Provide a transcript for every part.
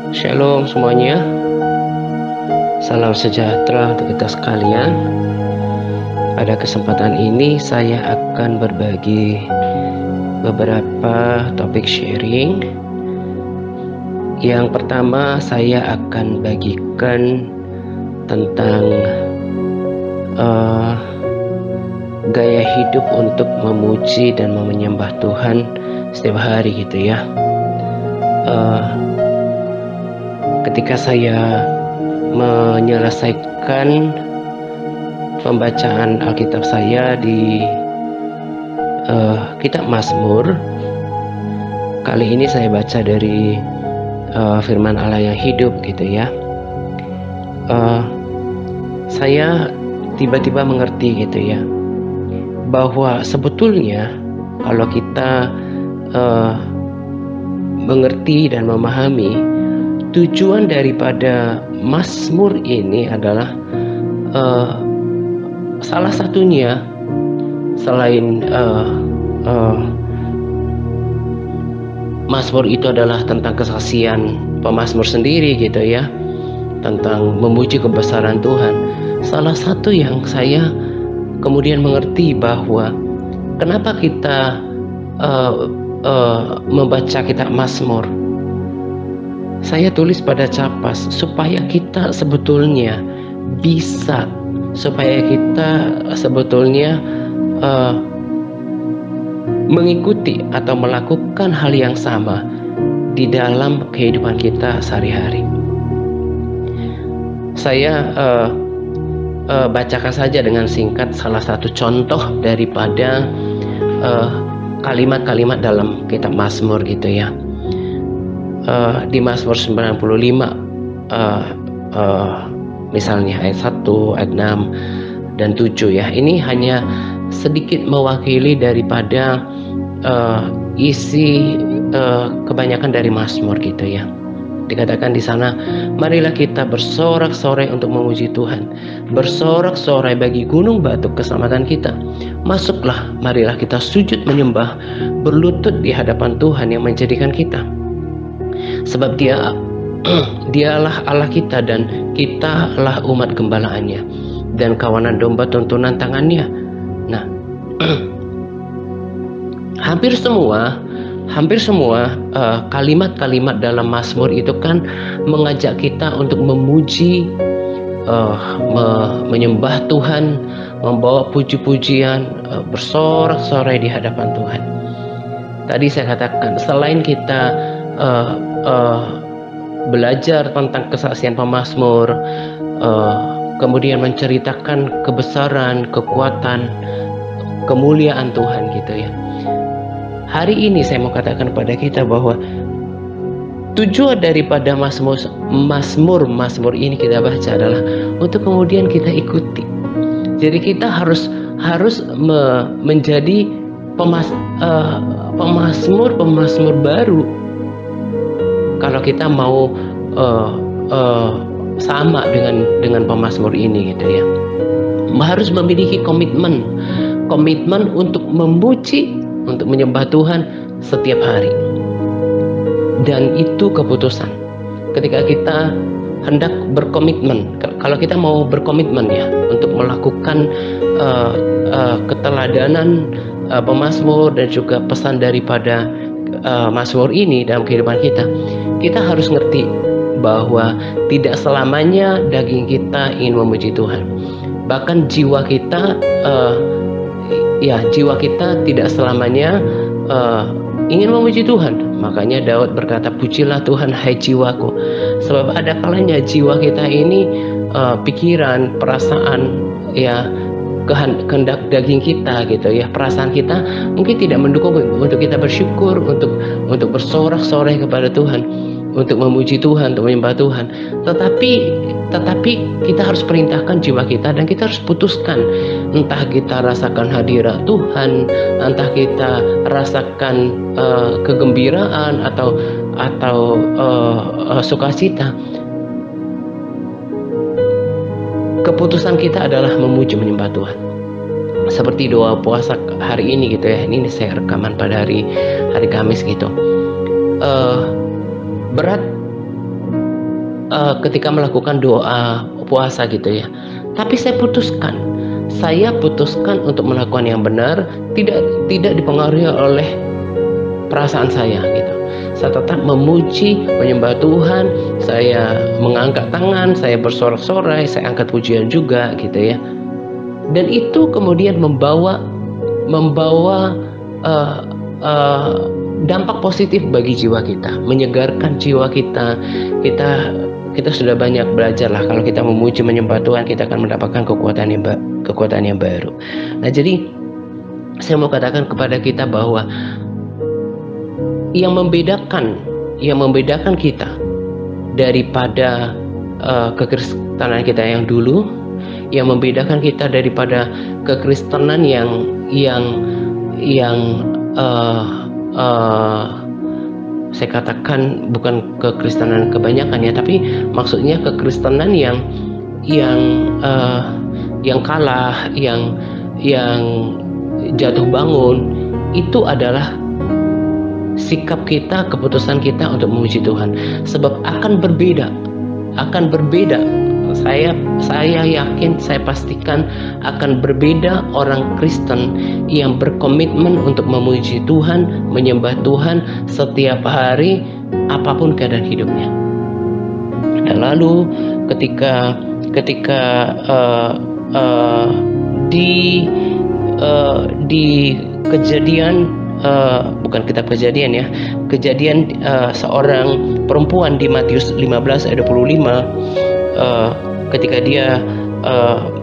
Shalom semuanya, salam sejahtera untuk kita sekalian. Pada kesempatan ini saya akan berbagi beberapa topik sharing. Yang pertama saya akan bagikan tentang gaya hidup untuk memuji dan menyembah Tuhan setiap hari gitu ya. Ketika saya menyelesaikan pembacaan Alkitab saya di kitab Mazmur, kali ini saya baca dari firman Allah yang hidup gitu ya. Saya tiba-tiba mengerti gitu ya, bahwa sebetulnya kalau kita mengerti dan memahami tujuan daripada Mazmur ini adalah salah satunya selain Mazmur itu adalah tentang kesaksian pemazmur sendiri gitu ya, tentang memuji kebesaran Tuhan. Salah satu yang saya kemudian mengerti bahwa kenapa kita membaca kitab Mazmur. Saya tulis pada capas supaya kita sebetulnya mengikuti atau melakukan hal yang sama di dalam kehidupan kita sehari-hari. Saya bacakan saja dengan singkat salah satu contoh daripada kalimat-kalimat dalam kitab Mazmur gitu ya. Di Mazmur 95 misalnya ayat 1, ayat 6 dan 7 ya. Ini hanya sedikit mewakili daripada isi kebanyakan dari Mazmur gitu ya. Dikatakan di sana, marilah kita bersorak-sorai untuk memuji Tuhan, bersorak-sorai bagi gunung batu keselamatan kita. Masuklah, marilah kita sujud menyembah, berlutut di hadapan Tuhan yang menjadikan kita. Sebab dialah Allah kita dan kitalah umat gembalaannya dan kawanan domba tuntunan tangannya. Nah, hampir semua kalimat-kalimat dalam Mazmur itu kan mengajak kita untuk memuji, menyembah Tuhan, membawa puji-pujian, bersorak-sorai di hadapan Tuhan. Tadi saya katakan, selain kita belajar tentang kesaksian pemazmur, kemudian menceritakan kebesaran, kekuatan, kemuliaan Tuhan gitu ya. Hari ini saya mau katakan kepada kita bahwa tujuan daripada Mazmur ini kita baca adalah untuk kemudian kita ikuti. Jadi kita harus menjadi pemazmur baru. Kalau kita mau sama dengan pemazmur ini gitu ya, harus memiliki komitmen untuk memuji, untuk menyembah Tuhan setiap hari. Dan itu keputusan. Ketika kita hendak berkomitmen, kalau kita mau berkomitmen ya untuk melakukan keteladanan pemazmur dan juga pesan daripada Mazmur ini dalam kehidupan kita harus ngerti bahwa tidak selamanya daging kita ingin memuji Tuhan. Bahkan jiwa kita tidak selamanya ingin memuji Tuhan. Makanya Daud berkata, pujilah Tuhan hai jiwaku. Sebab ada kalanya jiwa kita ini pikiran, perasaan ya, kehendak daging kita gitu ya, perasaan kita mungkin tidak mendukung untuk kita bersyukur, untuk bersorak-sorai kepada Tuhan, untuk memuji Tuhan, untuk menyembah Tuhan. Tetapi kita harus perintahkan jiwa kita dan kita harus putuskan, entah kita rasakan hadirat Tuhan, entah kita rasakan kegembiraan atau sukacita. Keputusan kita adalah memuji menyembah Tuhan. Seperti doa puasa hari ini gitu ya. Ini saya rekaman pada hari Kamis gitu. Berat ketika melakukan doa puasa gitu ya. Tapi saya putuskan untuk melakukan yang benar, tidak dipengaruhi oleh perasaan saya gitu. Saya tetap memuji, menyembah Tuhan, saya mengangkat tangan, saya bersorak-sorai, saya angkat pujian juga gitu ya. Dan itu kemudian membawa dampak positif bagi jiwa kita, menyegarkan jiwa kita. Kita sudah banyak belajar lah, kalau kita memuji menyembah Tuhan, kita akan mendapatkan kekuatan yang baru. Nah, jadi saya mau katakan kepada kita bahwa yang membedakan kita daripada kekristenan kita yang dulu, yang membedakan kita daripada kekristenan yang saya katakan bukan kekristenan kebanyakan ya, tapi maksudnya kekristenan yang kalah, yang jatuh bangun, itu adalah sikap kita, keputusan kita untuk memuji Tuhan. Sebab akan berbeda. Saya yakin, saya pastikan akan berbeda orang Kristen yang berkomitmen untuk memuji Tuhan, menyembah Tuhan setiap hari, apapun keadaan hidupnya. Dan lalu ketika di kejadian, bukan kitab Kejadian ya, Kejadian seorang perempuan di Matius 15 ayat 25, ketika dia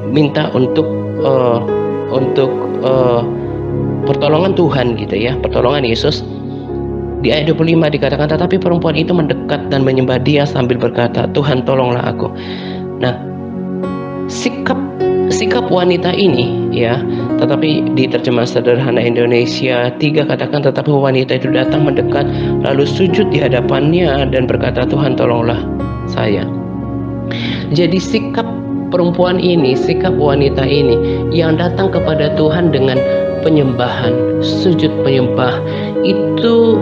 minta untuk pertolongan Tuhan gitu ya, pertolongan Yesus. Di ayat 25 dikatakan, tetapi perempuan itu mendekat dan menyembah Dia sambil berkata, Tuhan tolonglah aku. Nah, sikap wanita ini ya, tetapi di terjemahan sederhana Indonesia 3 katakan, tetapi wanita itu datang mendekat lalu sujud di hadapannya dan berkata, Tuhan tolonglah saya. Jadi sikap perempuan ini, sikap wanita ini yang datang kepada Tuhan dengan penyembahan, sujud penyembah, itu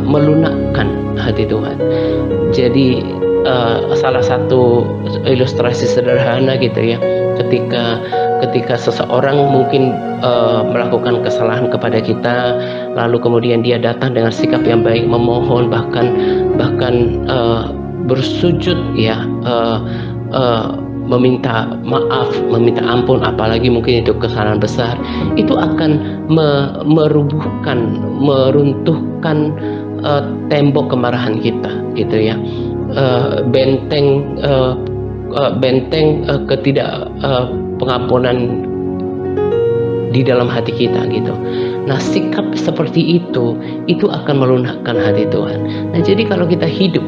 melunakkan hati Tuhan. Jadi salah satu ilustrasi sederhana gitu ya, ketika seseorang mungkin melakukan kesalahan kepada kita, lalu kemudian dia datang dengan sikap yang baik, memohon, bahkan bersujud ya, meminta maaf, meminta ampun, apalagi mungkin itu kesalahan besar, itu akan meruntuhkan tembok kemarahan kita gitu ya, benteng pengampunan di dalam hati kita gitu. Nah, sikap seperti itu akan melunakkan hati Tuhan. Nah, jadi kalau kita hidup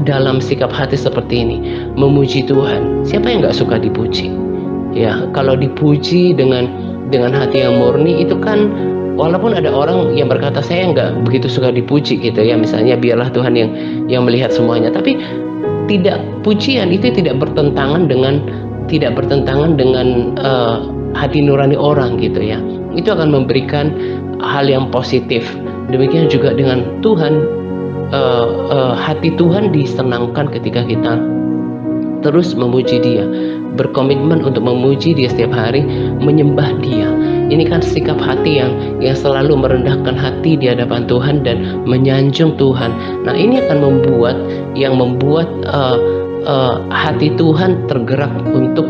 dalam sikap hati seperti ini, memuji Tuhan, siapa yang nggak suka dipuji? Ya, kalau dipuji dengan hati yang murni, itu kan, walaupun ada orang yang berkata saya nggak begitu suka dipuji gitu ya, misalnya biarlah Tuhan yang melihat semuanya, tapi pujian itu tidak bertentangan dengan hati nurani orang gitu ya. Itu akan memberikan hal yang positif. Demikian juga dengan Tuhan. Hati Tuhan disenangkan ketika kita terus memuji Dia, berkomitmen untuk memuji Dia setiap hari, menyembah Dia. Ini kan sikap hati yang selalu merendahkan hati di hadapan Tuhan dan menyanjung Tuhan. Nah, ini akan membuat hati Tuhan tergerak untuk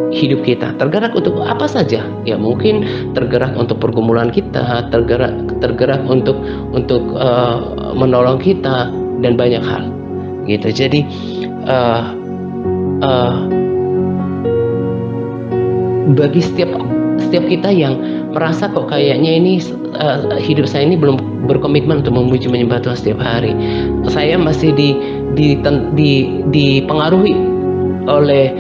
hidup kita, tergerak untuk apa saja ya, mungkin tergerak untuk pergumulan kita, tergerak untuk menolong kita dan banyak hal gitu. Jadi bagi setiap kita yang merasa kok kayaknya ini hidup saya ini belum berkomitmen untuk memuji menyembah Tuhan setiap hari, saya masih dipengaruhi oleh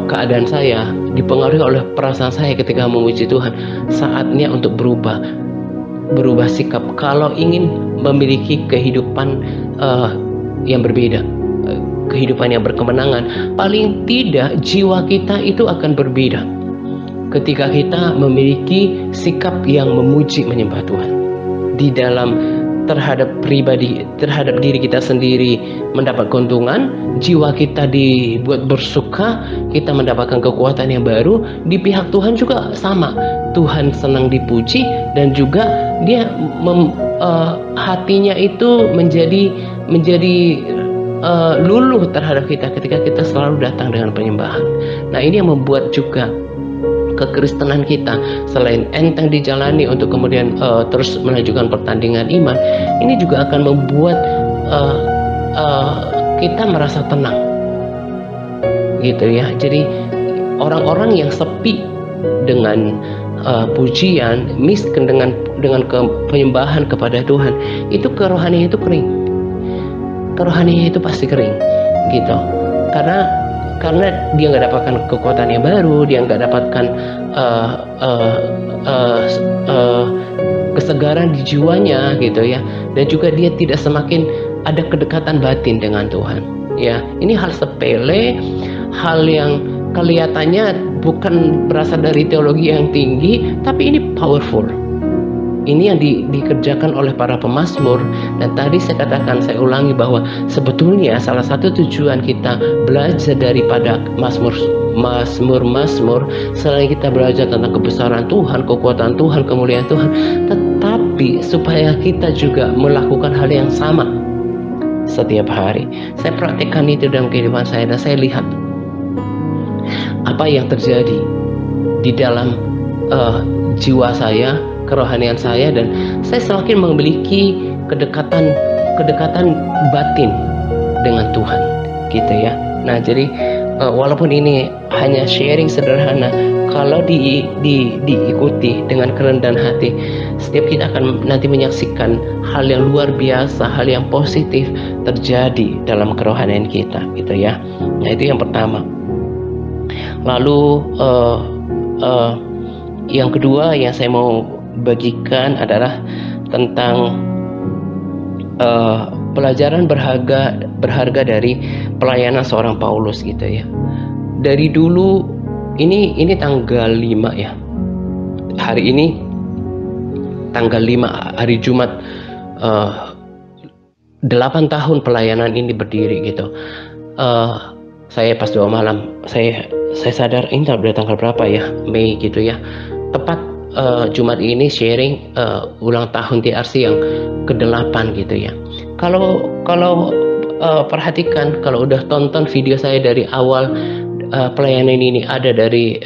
keadaan saya, dipengaruhi oleh perasaan saya ketika memuji Tuhan, saatnya untuk berubah sikap kalau ingin memiliki kehidupan yang berbeda, kehidupan yang berkemenangan. Paling tidak jiwa kita itu akan berbeda ketika kita memiliki sikap yang memuji menyembah Tuhan di dalam terhadap pribadi, terhadap diri kita sendiri mendapat keuntungan, jiwa kita dibuat bersuka, kita mendapatkan kekuatan yang baru. Di pihak Tuhan juga sama, Tuhan senang dipuji, dan juga dia hatinya itu menjadi luluh terhadap kita ketika kita selalu datang dengan penyembahan. Nah, ini yang membuat juga kekristenan kita selain enteng dijalani untuk kemudian terus melanjutkan pertandingan iman, ini juga akan membuat kita merasa tenang, gitu ya. Jadi orang-orang yang sepi dengan pujian, miskin dengan penyembahan kepada Tuhan, itu kerohanian itu kering, kerohanian itu pasti kering, gitu. Karena dia nggak dapatkan kekuatan yang baru, dia nggak dapatkan kesegaran di jiwanya, gitu ya. Dan juga dia tidak semakin ada kedekatan batin dengan Tuhan. Ya, ini hal sepele, hal yang kelihatannya bukan berasal dari teologi yang tinggi, tapi ini powerful. Ini yang dikerjakan oleh para pemazmur. Dan tadi saya katakan, saya ulangi bahwa sebetulnya salah satu tujuan kita belajar daripada Mazmur selain kita belajar tentang kebesaran Tuhan, kekuatan Tuhan, kemuliaan Tuhan, tetapi supaya kita juga melakukan hal yang sama setiap hari. Saya praktekkan itu dalam kehidupan saya, dan saya lihat apa yang terjadi di dalam jiwa saya, kerohanian saya, dan saya semakin memiliki kedekatan batin dengan Tuhan, gitu ya. Nah, jadi walaupun ini hanya sharing sederhana, kalau diikuti dengan kerendahan hati, setiap kita akan nanti menyaksikan hal yang luar biasa, hal yang positif terjadi dalam kerohanian kita, gitu ya. Nah, itu yang pertama. Lalu yang kedua yang saya mau bagikan adalah tentang pelajaran berharga dari pelayanan seorang Paulus, gitu ya. Dari dulu, ini tanggal 5 ya. Hari ini tanggal 5, hari Jumat, 8 tahun pelayanan ini berdiri, gitu. Saya pas doa malam, saya sadar ini udah tanggal berapa ya, Mei, gitu ya. Tepat Jumat ini sharing ulang tahun TRC yang ke-8, gitu ya. Kalau perhatikan, kalau udah tonton video saya dari awal pelayanan ini, ada dari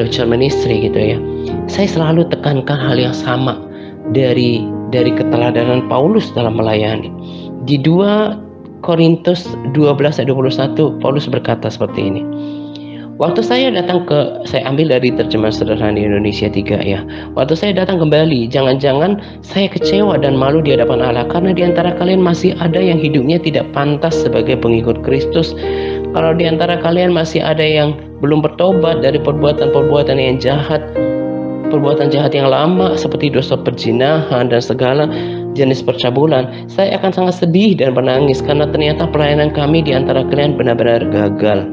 Church Ministry, gitu ya. Saya selalu tekankan hal yang sama dari keteladanan Paulus dalam melayani. Di 2 Korintus 12 ayat 21, Paulus berkata seperti ini. Waktu saya ambil dari terjemahan sederhana Indonesia 3 ya. Waktu saya datang kembali, jangan-jangan saya kecewa dan malu di hadapan Allah, karena di antara kalian masih ada yang hidupnya tidak pantas sebagai pengikut Kristus. Kalau di antara kalian masih ada yang belum bertobat dari perbuatan-perbuatan yang jahat, perbuatan jahat yang lama seperti dosa perzinahan dan segala jenis percabulan, saya akan sangat sedih dan menangis karena ternyata pelayanan kami di antara kalian benar-benar gagal.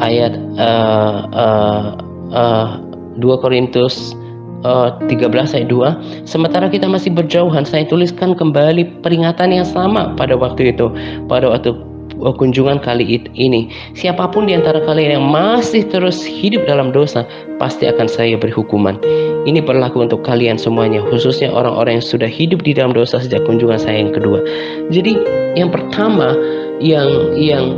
Ayat 2 Korintus 13 ayat 2. Sementara kita masih berjauhan, saya tuliskan kembali peringatan yang sama pada waktu itu, pada waktu kunjungan kali ini. Siapapun di antara kalian yang masih terus hidup dalam dosa, pasti akan saya beri hukuman. Ini berlaku untuk kalian semuanya, khususnya orang-orang yang sudah hidup di dalam dosa sejak kunjungan saya yang kedua. Jadi yang pertama yang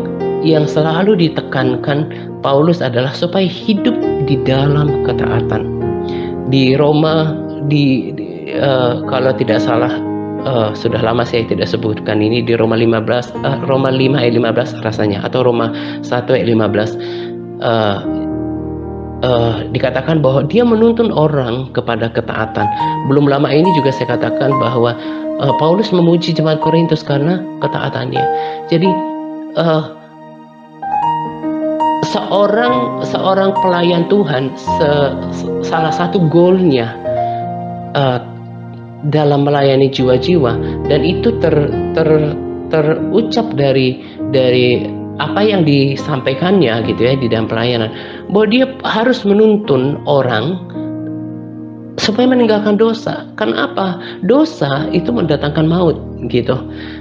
selalu ditekankan Paulus adalah supaya hidup di dalam ketaatan. Di Roma, kalau tidak salah, sudah lama saya tidak sebutkan ini, di Roma 5 ayat 15 rasanya, atau Roma 1 ayat 15, dikatakan bahwa dia menuntun orang kepada ketaatan. Belum lama ini juga saya katakan bahwa Paulus memuji jemaat Korintus karena ketaatannya. Jadi seorang pelayan Tuhan, salah satu goalnya dalam melayani jiwa-jiwa, dan itu terucap dari apa yang disampaikannya, gitu ya, di dalam pelayanan, bahwa dia harus menuntun orang supaya meninggalkan dosa. Karena apa? Dosa itu mendatangkan maut gitu.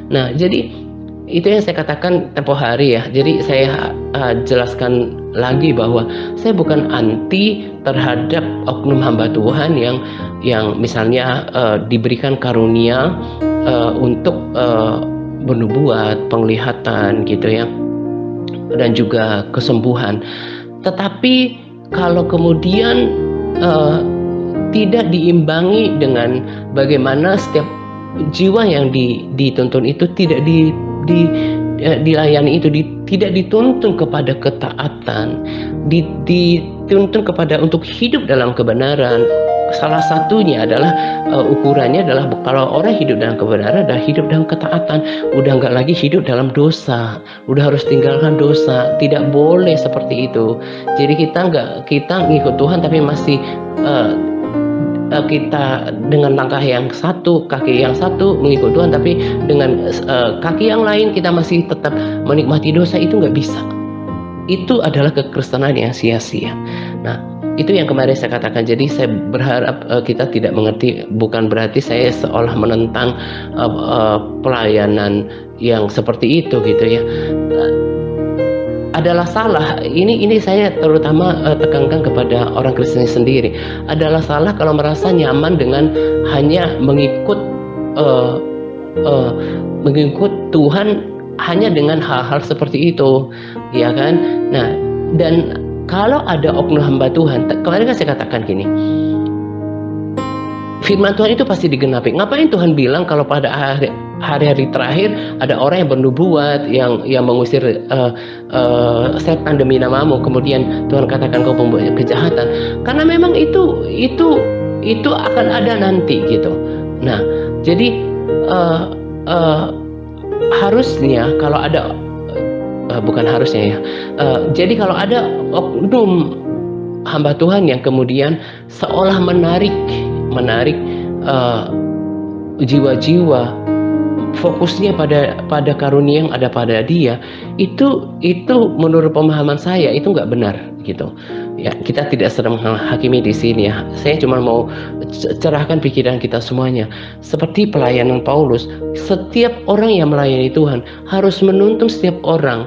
Nah, jadi itu yang saya katakan tempo hari ya. Jadi saya jelaskan lagi bahwa saya bukan anti terhadap oknum hamba Tuhan yang misalnya diberikan karunia untuk bernubuat, penglihatan gitu ya, dan juga kesembuhan. Tetapi kalau kemudian tidak diimbangi dengan bagaimana setiap jiwa yang dituntun itu tidak dilayani, itu tidak dituntun kepada ketaatan, dituntun kepada untuk hidup dalam kebenaran. Salah satunya adalah ukurannya adalah kalau orang hidup dalam kebenaran dan hidup dalam ketaatan, udah nggak lagi hidup dalam dosa, udah harus tinggalkan dosa. Tidak boleh seperti itu. Jadi kita ngikut Tuhan tapi masih kita dengan langkah yang satu, kaki yang satu mengikut Tuhan, tapi dengan kaki yang lain kita masih tetap menikmati dosa, itu nggak bisa. Itu adalah kekristenan yang sia-sia. Nah, itu yang kemarin saya katakan. Jadi saya berharap kita tidak mengerti, bukan berarti saya seolah menentang pelayanan yang seperti itu gitu ya. Adalah salah. Ini saya terutama tekankan kepada orang Kristen sendiri. Adalah salah kalau merasa nyaman dengan hanya mengikut Tuhan hanya dengan hal-hal seperti itu, ya kan? Nah, dan kalau ada oknum hamba Tuhan, kemarin kan saya katakan gini, firman Tuhan itu pasti digenapi. Ngapain Tuhan bilang kalau pada hari-hari terakhir ada orang yang bernubuat, yang mengusir setan demi namamu, kemudian Tuhan katakan kau pembuat kejahatan? Karena memang itu akan ada nanti gitu. Nah, jadi harusnya kalau ada bukan harusnya ya. Jadi kalau ada oknum hamba Tuhan yang kemudian seolah menarik jiwa-jiwa, fokusnya pada karunia yang ada pada dia, itu menurut pemahaman saya itu nggak benar gitu ya. Kita tidak sedang menghakimi di sini ya, saya cuma mau cerahkan pikiran kita semuanya. Seperti pelayanan Paulus, setiap orang yang melayani Tuhan harus menuntun setiap orang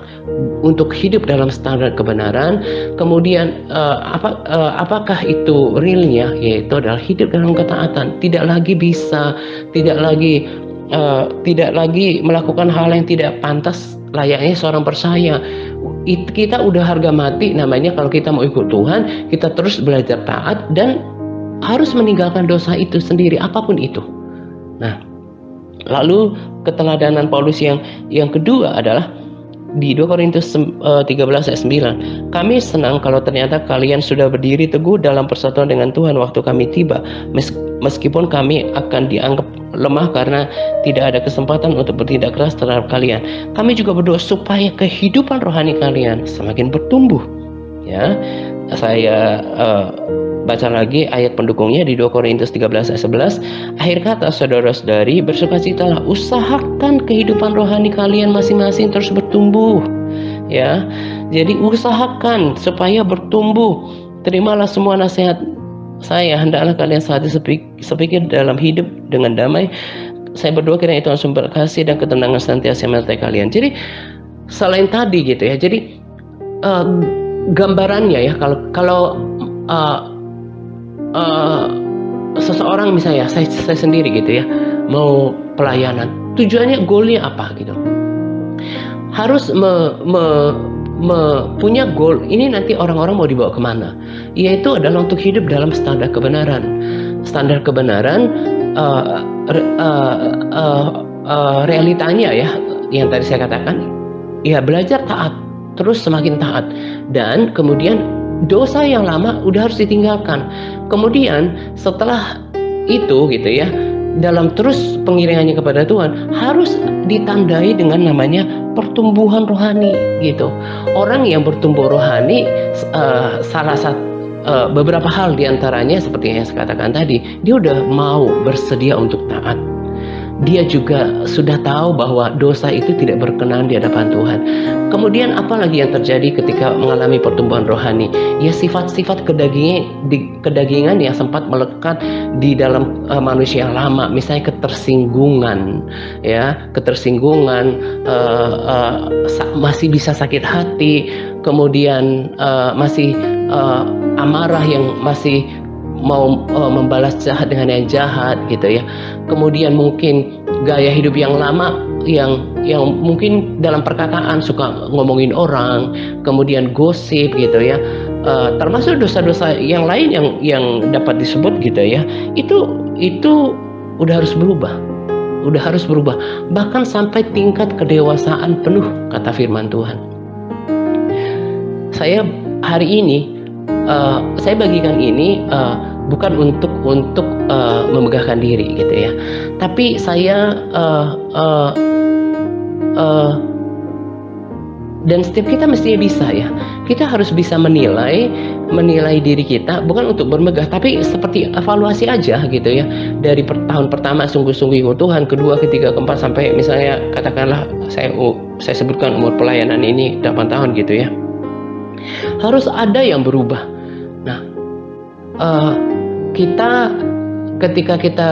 untuk hidup dalam standar kebenaran. Kemudian apakah itu realnya? Yaitu adalah hidup dalam ketaatan, tidak lagi melakukan hal yang tidak pantas layaknya seorang percaya. Kita udah harga mati namanya kalau kita mau ikut Tuhan. Kita terus belajar taat dan harus meninggalkan dosa itu sendiri, apapun itu. Nah, lalu keteladanan Paulus yang kedua adalah di 2 Korintus 13 ayat 9. Kami senang kalau ternyata kalian sudah berdiri teguh dalam persatuan dengan Tuhan waktu kami tiba, meskipun kami akan dianggap lemah karena tidak ada kesempatan untuk bertindak keras terhadap kalian. Kami juga berdoa supaya kehidupan rohani kalian semakin bertumbuh. Ya, saya baca lagi ayat pendukungnya di 2 Korintus 13 ayat 11. Akhir kata, saudara-saudari, bersukacitalah, usahakan kehidupan rohani kalian masing-masing terus bertumbuh. Ya, jadi usahakan supaya bertumbuh. Terimalah semua nasihat saya, hendaklah kalian sehati sepikir dalam hidup dengan damai. Saya berdoa kiranya Tuhan sumber kasih dan ketenangan senantiasa menyertai kalian. Jadi selain tadi gitu ya, jadi gambarannya ya, kalau seseorang misalnya saya sendiri gitu ya mau pelayanan, tujuannya, goalnya apa gitu, harus punya goal. Ini nanti orang-orang mau dibawa kemana? Yaitu adalah untuk hidup dalam standar kebenaran. Standar kebenaran realitanya ya, yang tadi saya katakan, ya belajar taat, terus semakin taat, dan kemudian dosa yang lama udah harus ditinggalkan. Kemudian setelah itu gitu ya, dalam terus pengiringannya kepada Tuhan harus ditandai dengan namanya pertumbuhan rohani gitu. Orang yang bertumbuh rohani, salah satu beberapa hal diantaranya seperti yang saya katakan tadi, dia udah mau bersedia untuk taat, dia juga sudah tahu bahwa dosa itu tidak berkenan di hadapan Tuhan. Kemudian apa lagi yang terjadi ketika mengalami pertumbuhan rohani? Ya sifat-sifat kedagingan yang sempat melekat di dalam manusia yang lama, misalnya ketersinggungan, ya ketersinggungan, masih bisa sakit hati, kemudian masih amarah yang masih mau membalas jahat dengan yang jahat gitu ya. Kemudian mungkin gaya hidup yang lama yang mungkin dalam perkataan suka ngomongin orang, kemudian gosip gitu ya. Termasuk dosa-dosa yang lain yang dapat disebut gitu ya. Itu udah harus berubah. Udah harus berubah. Bahkan sampai tingkat kedewasaan penuh kata firman Tuhan. Saya hari ini saya bagikan ini bukan untuk memegahkan diri gitu ya, tapi saya dan setiap kita mestinya bisa ya, kita harus bisa menilai diri kita, bukan untuk bermegah tapi seperti evaluasi aja gitu ya, dari tahun pertama sungguh-sungguh ikut Tuhan, kedua, ketiga, keempat, sampai misalnya katakanlah saya sebutkan umur pelayanan ini 8 tahun gitu ya, harus ada yang berubah. Nah, kita ketika kita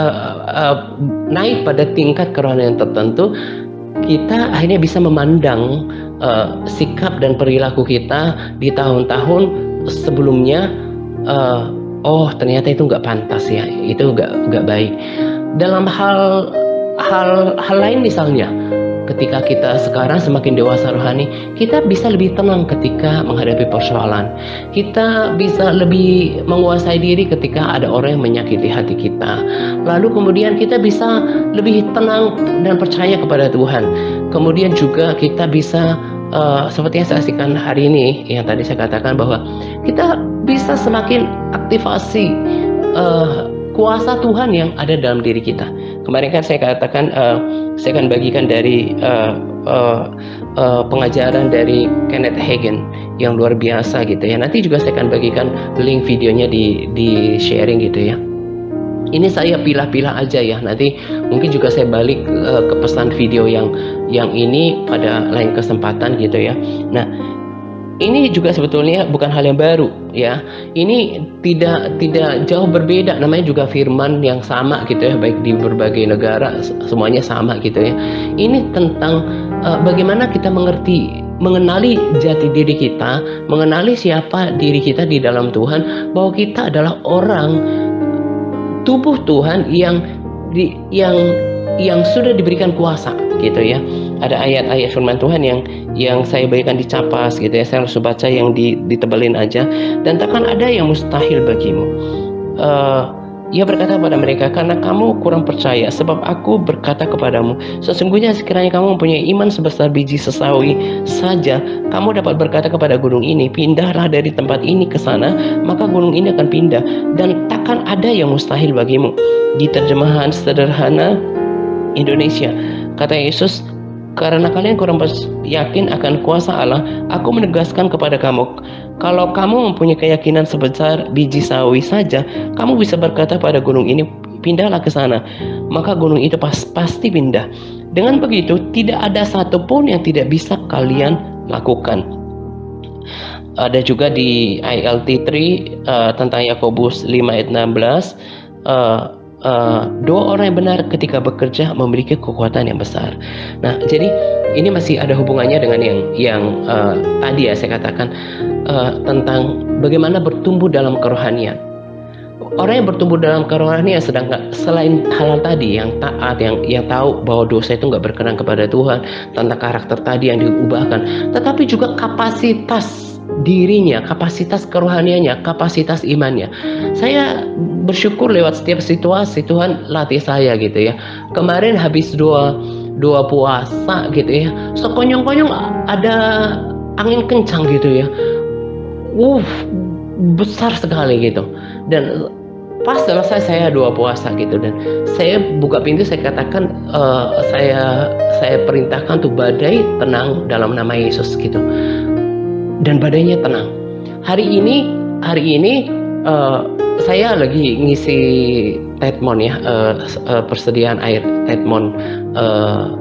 naik pada tingkat kerohanian tertentu, kita akhirnya bisa memandang sikap dan perilaku kita di tahun-tahun sebelumnya. Oh ternyata itu nggak pantas ya, itu nggak baik. Dalam hal lain misalnya, ketika kita sekarang semakin dewasa rohani, kita bisa lebih tenang ketika menghadapi persoalan. Kita bisa lebih menguasai diri ketika ada orang yang menyakiti hati kita. Lalu kemudian kita bisa lebih tenang dan percaya kepada Tuhan. Kemudian juga kita bisa seperti yang saya saksikan hari ini, yang tadi saya katakan bahwa kita bisa semakin aktivasi kuasa Tuhan yang ada dalam diri kita. Kemarin kan saya katakan saya akan bagikan dari pengajaran dari Kenneth Hagin yang luar biasa gitu ya. Nanti juga saya akan bagikan link videonya di sharing gitu ya. Ini saya pilah-pilah aja ya. Nanti mungkin juga saya balik ke pesan video yang ini pada lain kesempatan gitu ya. Nah, ini juga sebetulnya bukan hal yang baru ya. Ini tidak jauh berbeda, namanya juga firman yang sama gitu ya, baik di berbagai negara semuanya sama gitu ya. Ini tentang bagaimana kita mengenali jati diri kita, mengenali siapa diri kita di dalam Tuhan, bahwa kita adalah orang tubuh Tuhan yang sudah diberikan kuasa gitu ya. Ada ayat-ayat firman Tuhan yang saya bagikan di Capas gitu ya. Saya harus baca yang ditebelin aja. Dan takkan ada yang mustahil bagimu. Ia berkata kepada mereka, karena kamu kurang percaya, sebab aku berkata kepadamu, sesungguhnya sekiranya kamu mempunyai iman sebesar biji sesawi saja, kamu dapat berkata kepada gunung ini, pindahlah dari tempat ini ke sana, maka gunung ini akan pindah, dan takkan ada yang mustahil bagimu. Di terjemahan sederhana Indonesia, kata Yesus, karena kalian kurang yakin akan kuasa Allah, aku menegaskan kepada kamu, kalau kamu mempunyai keyakinan sebesar biji sawi saja, kamu bisa berkata pada gunung ini, pindahlah ke sana, maka gunung itu pasti pindah. Dengan begitu, tidak ada satupun yang tidak bisa kalian lakukan. Ada juga di ILT 3 tentang Yakobus 5 ayat 16, dua orang yang benar ketika bekerja memiliki kekuatan yang besar. Nah, jadi ini masih ada hubungannya dengan yang tadi ya saya katakan tentang bagaimana bertumbuh dalam kerohanian. Orang yang bertumbuh dalam kerohanian sedangkan selain hal tadi yang taat, yang tahu bahwa dosa itu nggak berkenan kepada Tuhan, tentang karakter tadi yang diubahkan, tetapi juga kapasitas dirinya, kapasitas kerohaniannya, kapasitas imannya. Saya bersyukur lewat setiap situasi Tuhan latih saya gitu ya. Kemarin habis dua puasa gitu ya, sekonyong-konyong ada angin kencang gitu ya, besar sekali gitu. Dan pas selesai saya dua puasa gitu, dan saya buka pintu, saya katakan saya perintahkan tuh badai tenang dalam nama Yesus gitu. Dan badainya tenang. Hari ini saya lagi ngisi Tedmon ya, persediaan air Tedmon, uh,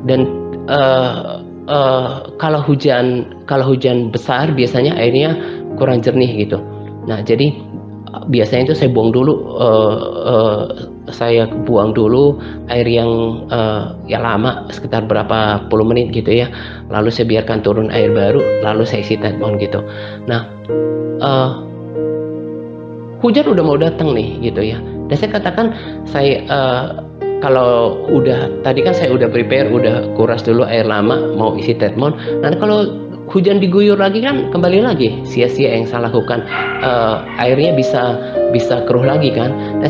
dan kalau hujan besar biasanya airnya kurang jernih gitu. Nah jadi biasanya itu saya buang dulu, air yang ya lama, sekitar berapa puluh menit gitu ya, lalu saya biarkan turun air baru, lalu saya isi Tedmon gitu. Nah hujan udah mau datang nih gitu ya, dan saya katakan kalau tadi kan saya udah prepare, udah kuras dulu air lama mau isi Tedmon. Nanti kalau hujan diguyur lagi kan kembali lagi sia-sia yang saya lakukan, airnya bisa keruh lagi kan. Dan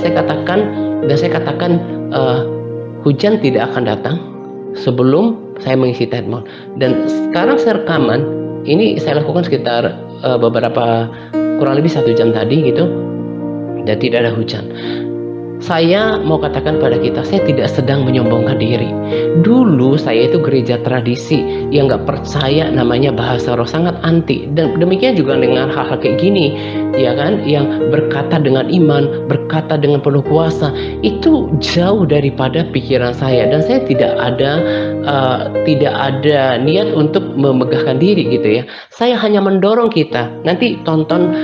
saya katakan hujan tidak akan datang sebelum saya mengisi Tedmon. Dan sekarang saya rekaman ini, saya lakukan sekitar kurang lebih 1 jam tadi gitu, dan tidak ada hujan. Saya mau katakan pada kita, saya tidak sedang menyombongkan diri. Dulu saya itu gereja tradisi yang nggak percaya namanya bahasa roh, sangat anti. Dan demikian juga dengan hal-hal kayak gini, ya kan, yang berkata dengan iman, berkata dengan penuh kuasa, itu jauh daripada pikiran saya. Dan saya tidak ada niat untuk memegahkan diri gitu ya. Saya hanya mendorong kita. Nanti tonton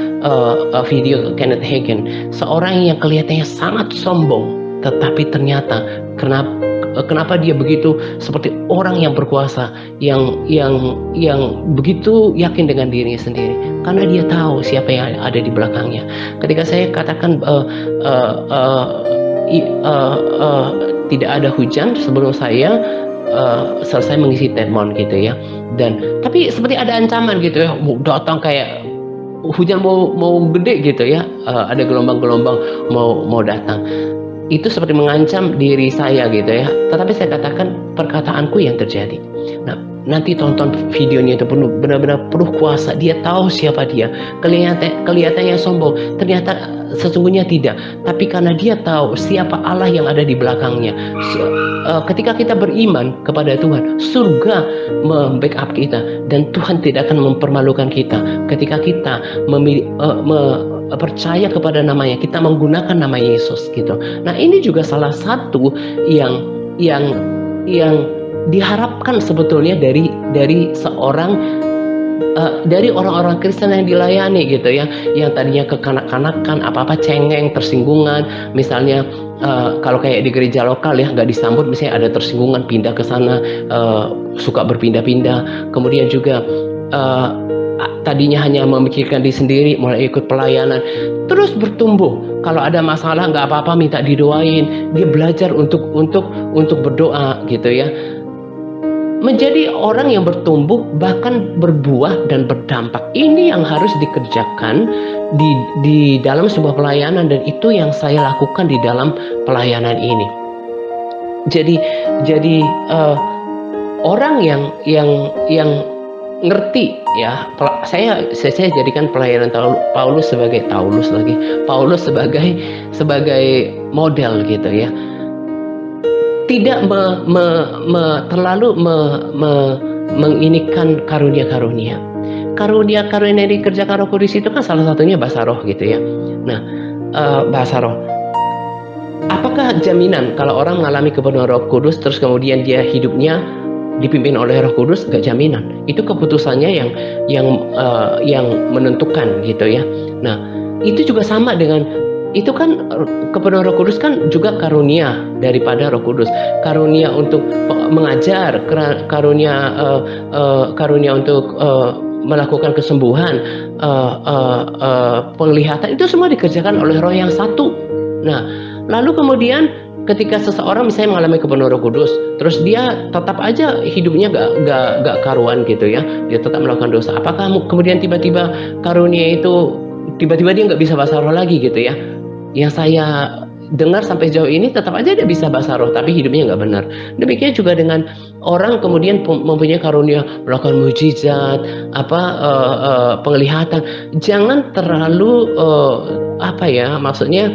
video Kenneth Hagin, seorang yang kelihatannya sangat sombong, tetapi ternyata kenapa dia begitu seperti orang yang berkuasa, yang begitu yakin dengan dirinya sendiri, karena dia tahu siapa yang ada di belakangnya. Ketika saya katakan tidak ada hujan sebelum saya selesai mengisi Tedmon gitu ya, tapi seperti ada ancaman gitu ya, datang kayak hujan mau gede gitu ya, ada gelombang-gelombang mau datang. Itu seperti mengancam diri saya gitu ya. Tetapi saya katakan perkataanku yang terjadi. Nah, nanti tonton videonya, itu benar-benar penuh kuasa. Dia tahu siapa dia. Kelihatannya sombong, ternyata sesungguhnya tidak. Tapi karena dia tahu siapa Allah yang ada di belakangnya. Ketika kita beriman kepada Tuhan, surga membackup kita, dan Tuhan tidak akan mempermalukan kita. Ketika kita percaya kepada namanya, kita menggunakan nama Yesus gitu. Nah, ini juga salah satu yang diharapkan sebetulnya dari orang-orang Kristen yang dilayani gitu ya, yang tadinya kekanak-kanakan, apa-apa cengeng, tersinggungan, misalnya kalau kayak di gereja lokal ya, nggak disambut, misalnya ada tersinggungan, pindah ke sana, suka berpindah-pindah. Kemudian juga tadinya hanya memikirkan diri sendiri, mulai ikut pelayanan, terus bertumbuh. Kalau ada masalah nggak apa-apa, minta didoain. Dia belajar untuk berdoa gitu ya. Menjadi orang yang bertumbuh, bahkan berbuah dan berdampak. Ini yang harus dikerjakan di dalam sebuah pelayanan, dan itu yang saya lakukan di dalam pelayanan ini. Jadi orang yang ngerti ya, saya jadikan pelayanan Paulus sebagai model gitu ya. Tidak terlalu menginikan karunia-karunia yang dikerjakan Roh Kudus. Itu kan salah satunya bahasa roh gitu ya. Nah, bahasa roh, apakah jaminan kalau orang mengalami kepenuhan Roh Kudus terus kemudian dia hidupnya dipimpin oleh Roh Kudus? Gak jaminan. Itu keputusannya yang menentukan gitu ya. Nah, itu juga sama dengan itu kan, kepenuhan Roh Kudus kan juga karunia daripada Roh Kudus. Karunia untuk mengajar, karunia untuk melakukan kesembuhan, penglihatan, itu semua dikerjakan oleh Roh yang satu. Nah, lalu kemudian ketika seseorang misalnya mengalami kepenuhan Roh Kudus, terus dia tetap aja hidupnya gak karuan gitu ya, dia tetap melakukan dosa, apakah kemudian tiba-tiba karunia itu tiba-tiba dia nggak bisa bahasa roh lagi gitu ya? Yang saya dengar sampai jauh ini, tetap aja dia bisa bahasa roh, tapi hidupnya nggak benar. Demikian juga dengan orang kemudian mempunyai karunia melakukan mujizat, penglihatan. Jangan terlalu maksudnya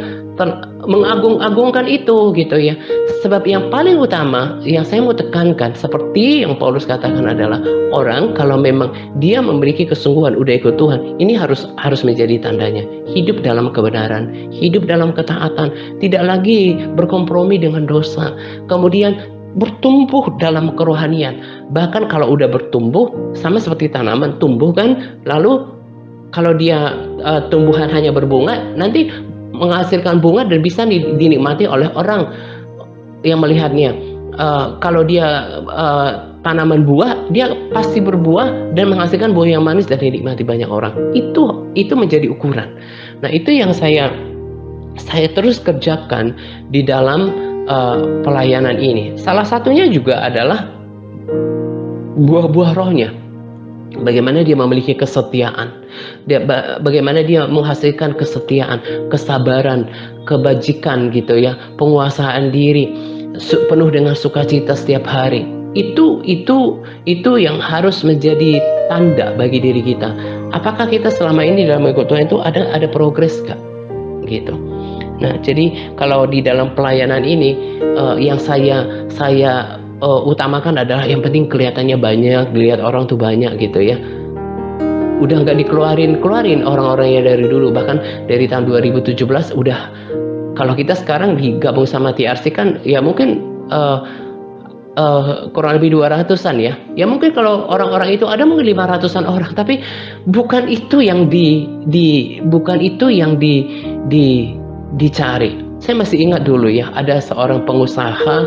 mengagung-agungkan itu gitu ya. Sebab yang paling utama yang saya mau tekankan seperti yang Paulus katakan adalah orang kalau memang dia memiliki kesungguhan udah ikut Tuhan, ini harus menjadi tandanya hidup dalam kebenaran, hidup dalam ketaatan, tidak lagi berkompromi dengan dosa, kemudian bertumbuh dalam kerohanian. Bahkan kalau udah bertumbuh sama seperti tanaman tumbuh kan, lalu kalau dia tumbuhan hanya berbunga, nanti menghasilkan bunga dan bisa dinikmati oleh orang yang melihatnya. Kalau dia tanaman buah, dia pasti berbuah dan menghasilkan buah yang manis dan dinikmati banyak orang. Itu menjadi ukuran. Nah, itu yang saya terus kerjakan di dalam pelayanan ini. Salah satunya juga adalah buah-buah rohnya. Bagaimana dia memiliki kesetiaan, bagaimana dia menghasilkan kesetiaan, kesabaran, kebajikan gitu ya, penguasaan diri, penuh dengan sukacita setiap hari. Itu yang harus menjadi tanda bagi diri kita. Apakah kita selama ini dalam ikut Tuhan itu ada progres gak? Gitu. Nah, jadi kalau di dalam pelayanan ini yang saya utamakan adalah yang penting kelihatannya banyak, dilihat orang tuh banyak gitu ya. Udah nggak dikeluarin orang-orangnya dari dulu, bahkan dari tahun 2017 udah. Kalau kita sekarang digabung sama TRC kan ya mungkin kurang lebih 200-an ya. Ya mungkin kalau orang-orang itu ada mungkin 500-an orang, tapi bukan itu yang dicari. Saya masih ingat dulu ya, ada seorang pengusaha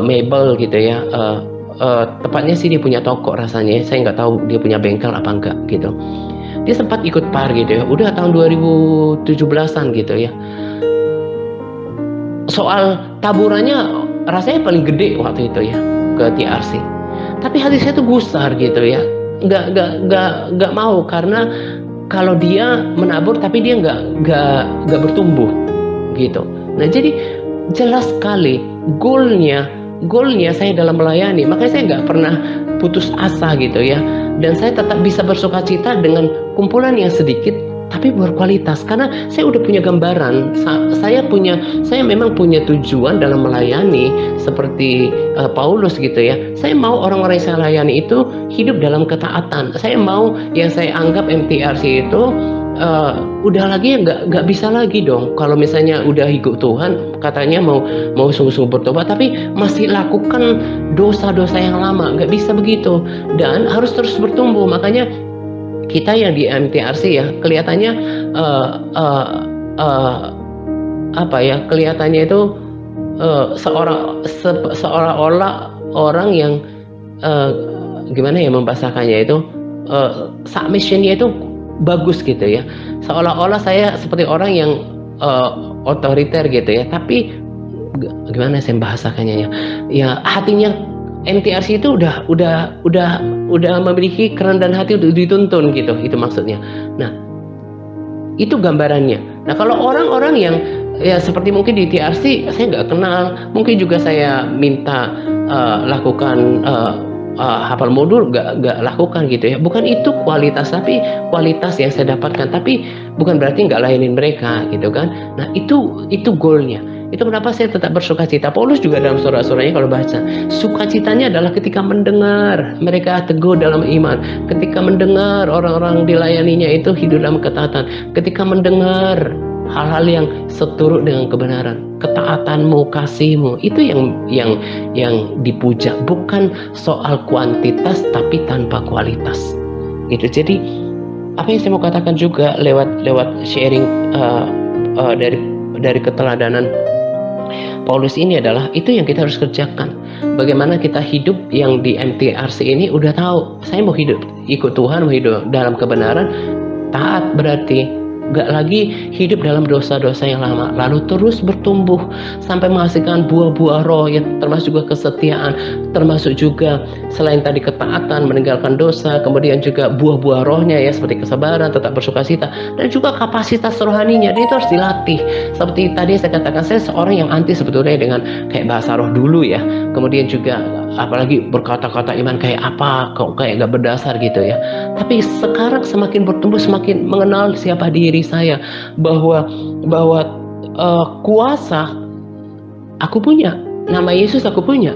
mebel gitu ya, tepatnya sih dia punya toko rasanya, saya nggak tahu dia punya bengkel apa enggak gitu. Dia sempat ikut PAR gitu ya, udah tahun 2017-an gitu ya. Soal taburannya rasanya paling gede waktu itu ya ke TRC, tapi hati saya tuh gusar gitu ya, nggak mau, karena kalau dia menabur tapi dia nggak bertumbuh gitu. Nah, jadi jelas sekali goalnya saya dalam melayani, makanya saya nggak pernah putus asa gitu ya, dan saya tetap bisa bersukacita dengan kumpulan yang sedikit tapi berkualitas, karena saya udah punya gambaran. Saya memang punya tujuan dalam melayani seperti Paulus gitu ya. Saya mau orang-orang yang saya layani itu hidup dalam ketaatan. Saya mau yang saya anggap MTRC itu udah lagi nggak bisa lagi dong kalau misalnya udah ikut Tuhan, katanya mau sungguh-sungguh bertobat tapi masih lakukan dosa-dosa yang lama. Nggak bisa begitu, dan harus terus bertumbuh. Makanya kita yang di MTRC ya kelihatannya kelihatannya itu seolah-olah orang yang gimana ya membahasakannya itu, submissionnya itu bagus gitu ya, seolah-olah saya seperti orang yang otoriter gitu ya, tapi gimana saya membahasakannya ya hatinya MTRC itu udah memiliki kerendahan hati untuk dituntun gitu, itu maksudnya. Nah, itu gambarannya. Nah, kalau orang-orang yang ya seperti mungkin di TRC saya nggak kenal, mungkin juga saya minta lakukan hafal modul, nggak lakukan gitu ya. Bukan itu kualitas, tapi kualitas yang saya dapatkan, tapi bukan berarti nggak layanin mereka gitu kan. Nah, itu goalnya. Itu kenapa saya tetap bersukacita. Paulus juga dalam surat-suratnya kalau baca, sukacitanya adalah ketika mendengar mereka teguh dalam iman, ketika mendengar orang-orang dilayaninya itu hidup dalam ketaatan, ketika mendengar hal-hal yang seturut dengan kebenaran, ketaatanmu, kasihmu, itu yang dipuja, bukan soal kuantitas tapi tanpa kualitas. Gitu. Jadi apa yang saya mau katakan juga lewat sharing dari keteladanan Paulus ini adalah itu yang kita harus kerjakan. Bagaimana kita hidup yang di MTRC ini udah tahu, saya mau hidup ikut Tuhan, mau hidup dalam kebenaran, taat berarti gak lagi hidup dalam dosa-dosa yang lama, lalu terus bertumbuh sampai menghasilkan buah-buah roh, ya termasuk juga kesetiaan, termasuk juga selain tadi ketaatan, meninggalkan dosa, kemudian juga buah-buah rohnya ya seperti kesabaran, tetap bersukacita, dan juga kapasitas rohaninya, dan itu harus dilatih. Seperti tadi saya katakan, saya seorang yang anti sebetulnya dengan kayak bahasa roh dulu ya, kemudian juga apalagi berkata-kata iman kayak apa, kok kayak gak berdasar gitu ya. Tapi sekarang semakin bertumbuh, semakin mengenal siapa diri saya, bahwa kuasa aku punya, nama Yesus aku punya.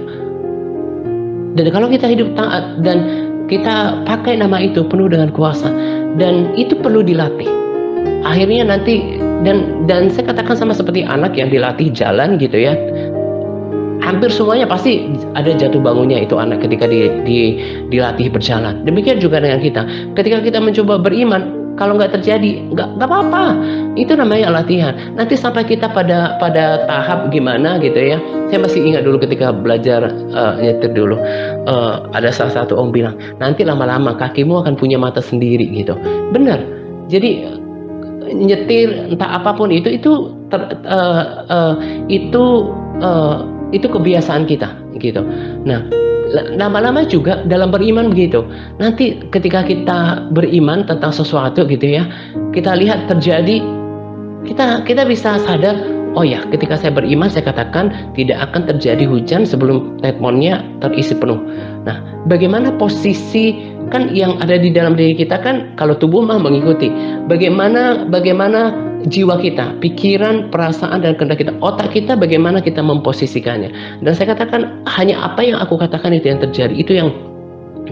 Dan kalau kita hidup taat dan kita pakai nama itu penuh dengan kuasa, dan itu perlu dilatih. Akhirnya nanti dan saya katakan sama seperti anak yang dilatih jalan gitu ya. Hampir semuanya pasti ada jatuh bangunnya itu anak ketika dilatih berjalan. Demikian juga dengan kita. Ketika kita mencoba beriman, kalau nggak terjadi, nggak apa-apa. Itu namanya latihan. Nanti sampai kita pada tahap gimana gitu ya. Saya masih ingat dulu ketika belajar nyetir dulu. Ada salah satu om bilang, nanti lama-lama kakimu akan punya mata sendiri gitu. Benar. Jadi nyetir entah apapun itu kebiasaan kita gitu. Nah, lama-lama juga dalam beriman begitu. Nanti ketika kita beriman tentang sesuatu gitu ya, kita lihat terjadi, kita bisa sadar, oh ya, ketika saya beriman saya katakan tidak akan terjadi hujan sebelum tetmonnya terisi penuh. Nah, bagaimana posisi kan yang ada di dalam diri kita kan, kalau tubuh mah mengikuti. Bagaimana jiwa kita, pikiran, perasaan, dan kehendak kita, otak kita, bagaimana kita memposisikannya. Dan saya katakan hanya apa yang aku katakan itu yang terjadi. Itu yang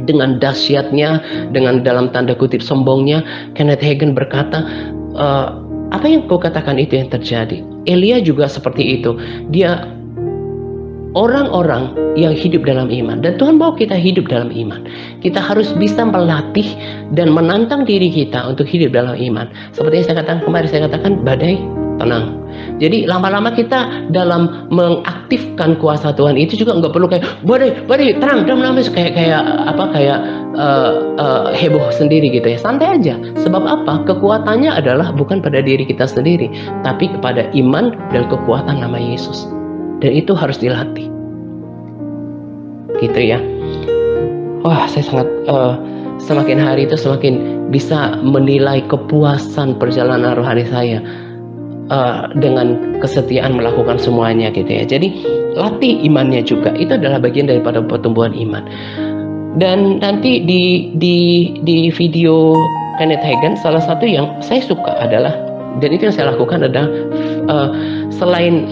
dengan dahsyatnya, dengan dalam tanda kutip sombongnya, Kenneth Hagin berkata, apa yang kau katakan itu yang terjadi. Elia juga seperti itu. Dia orang-orang yang hidup dalam iman, dan Tuhan mau kita hidup dalam iman. Kita harus bisa melatih dan menantang diri kita untuk hidup dalam iman. Seperti yang saya katakan kemarin, saya katakan badai tenang. Jadi lama-lama kita dalam mengaktifkan kuasa Tuhan itu juga nggak perlu kayak badai tenang, kayak heboh sendiri gitu ya. Santai aja. Sebab apa? Kekuatannya adalah bukan pada diri kita sendiri, tapi kepada iman dan kekuatan nama Yesus. Dan itu harus dilatih, gitu ya. Wah, saya sangat semakin hari itu semakin bisa menilai kepuasan perjalanan rohani saya dengan kesetiaan melakukan semuanya, gitu ya. Jadi latih imannya juga, itu adalah bagian daripada pertumbuhan iman. Dan nanti di video Kenneth Hagin, salah satu yang saya suka adalah, dan itu yang saya lakukan adalah selain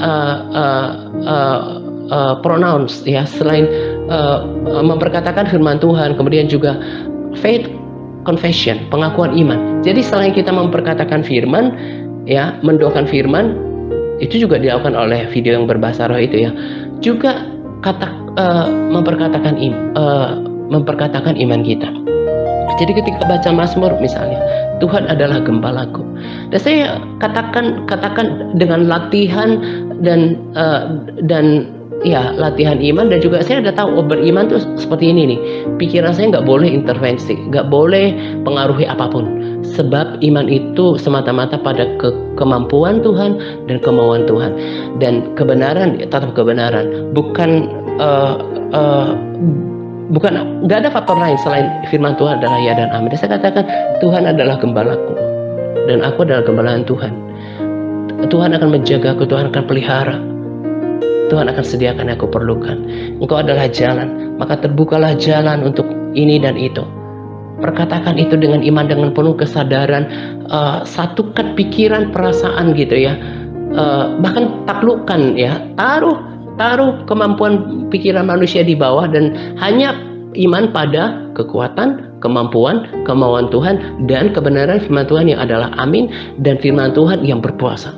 pronouns ya, selain memperkatakan firman Tuhan, kemudian juga faith confession, pengakuan iman. Jadi selain kita memperkatakan firman ya, mendoakan firman, itu juga dilakukan oleh video yang berbahasa roh itu ya, juga memperkatakan iman kita. Jadi ketika baca Mazmur misalnya, Tuhan adalah gembalaku. Dan saya katakan dengan latihan dan ya latihan iman, dan juga saya udah tahu beriman tuh seperti ini nih. Pikiran saya nggak boleh intervensi, nggak boleh pengaruhi apapun. Sebab iman itu semata-mata pada kemampuan Tuhan dan kemauan Tuhan. Dan kebenaran tetap kebenaran, bukan nggak ada faktor lain selain firman Tuhan adalah ya dan amin. Dan saya katakan Tuhan adalah gembalaku dan aku adalah gembalaan Tuhan. Tuhan akan menjagaku, Tuhan akan pelihara, Tuhan akan sediakan yang aku perlukan. Engkau adalah jalan, maka terbukalah jalan untuk ini dan itu. Perkatakan itu dengan iman, dengan penuh kesadaran, satukan pikiran, perasaan gitu ya, bahkan taklukkan ya, taruh kemampuan pikiran manusia di bawah, dan hanya iman pada kekuatan, kemampuan, kemauan Tuhan, dan kebenaran firman Tuhan yang adalah amin, dan firman Tuhan yang berkuasa.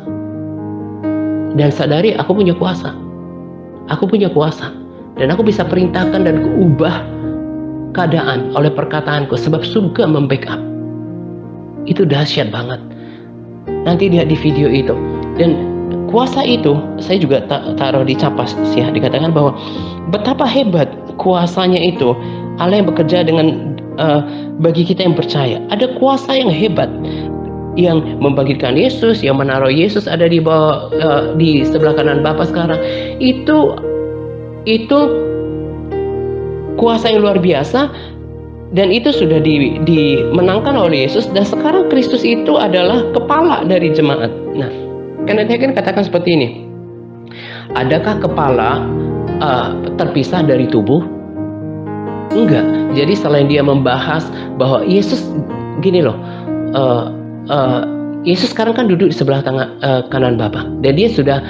Dan sadari aku punya kuasa, dan aku bisa perintahkan dan ubah keadaan oleh perkataanku, sebab surga membackup. Itu dahsyat banget. Nanti lihat di video itu. Dan kuasa itu saya juga taruh di capas ya, dikatakan bahwa betapa hebat kuasanya itu. Allah yang bekerja dengan bagi kita yang percaya. Ada kuasa yang hebat yang membangkitkan Yesus, yang menaruh Yesus ada di bawah di sebelah kanan Bapa sekarang. Itu kuasa yang luar biasa, dan itu sudah dimenangkan oleh Yesus, dan sekarang Kristus itu adalah kepala dari jemaat. Nah, Kenneth Hagin katakan seperti ini, adakah kepala terpisah dari tubuh? Enggak. Jadi selain dia membahas bahwa Yesus gini loh, Yesus sekarang kan duduk di sebelah kanan Bapa, dan dia sudah